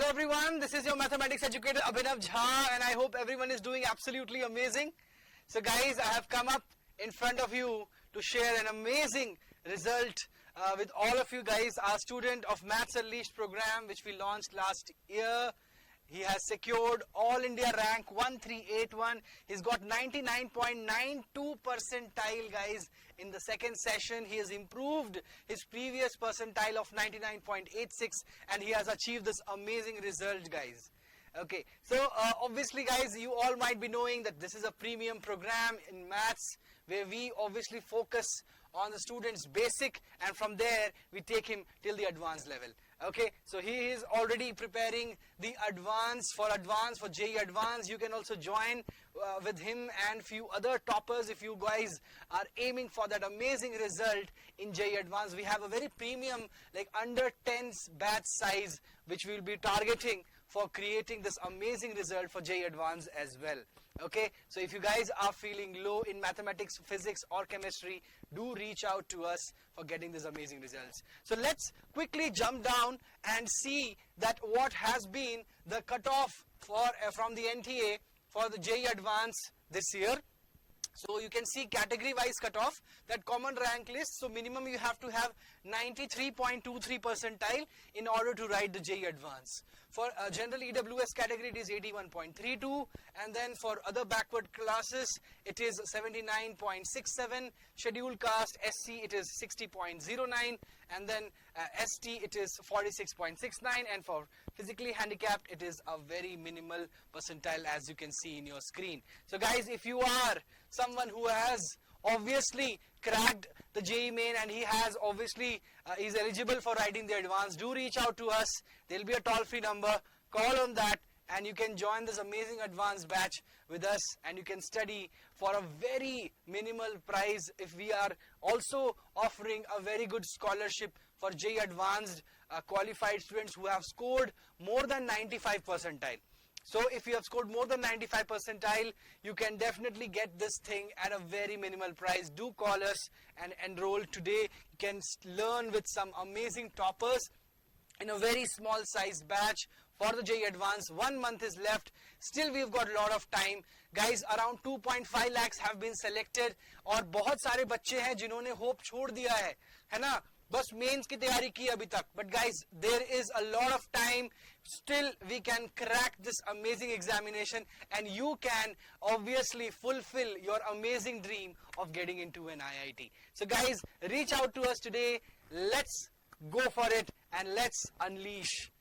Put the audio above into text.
Hello everyone, this is your mathematics educator Abhinav Jha and I hope everyone is doing absolutely amazing. So guys, I have come up in front of you to share an amazing result with all of you guys. Our student of Maths Unleashed program which we launched last year. He has secured all India rank 1381. He's got 99.92 percentile guys in the second session. He has improved his previous percentile of 99.86 and he has achieved this amazing result guys. Okay, so obviously guys, you all might be knowing that this is a premium program in maths where we obviously focus on the student's basic and from there we take him till the advanced level. Okay, so he is already preparing the advanced for JEE Advanced. You can also join with him and few other toppers if you guys are aiming for that amazing result in JEE Advanced. We have a very premium like under 10s batch size which we will be targeting for creating this amazing result for JEE Advanced as well. Okay, so if you guys are feeling low in mathematics, physics or chemistry, do reach out to us for getting these amazing results. So let's quickly jump down and see that what has been the cutoff for from the NTA for the JEE Advanced this year. So you can see category wise cutoff, that common rank list. So minimum you have to have 93.23 percentile in order to write the JEE Advanced. For general EWS category it is 81.32 and then for other backward classes it is 79.67, scheduled caste SC it is 60.09 and then ST it is 46.69 and for physically handicapped it is a very minimal percentile as you can see in your screen. So guys, if you are someone who has obviously cracked the JEE Main and he has obviously is eligible for writing the advanced, do reach out to us. There will be a toll-free number, call on that and you can join this amazing advanced batch with us and you can study for a very minimal price if we are also offering a very good scholarship for JEE Advanced qualified students who have scored more than 95 percentile. So if you have scored more than 95 percentile, you can definitely get this thing at a very minimal price. Do call us and enroll today. You can learn with some amazing toppers in a very small size batch for the JEE Advanced. 1 month is left. Still we've got a lot of time. Guys, around 2.5 lakhs have been selected और बहुत सारे बच्चे हैं जिन्होंने hope छोड़ दिया है ना? बस मेंस की तैयारी की अभी तक. But guys, there is a lot of time. Still we can crack this amazing examination and you can obviously fulfill your amazing dream of getting into an IIT. So guys, reach out to us today. Let's go for it and let's unleash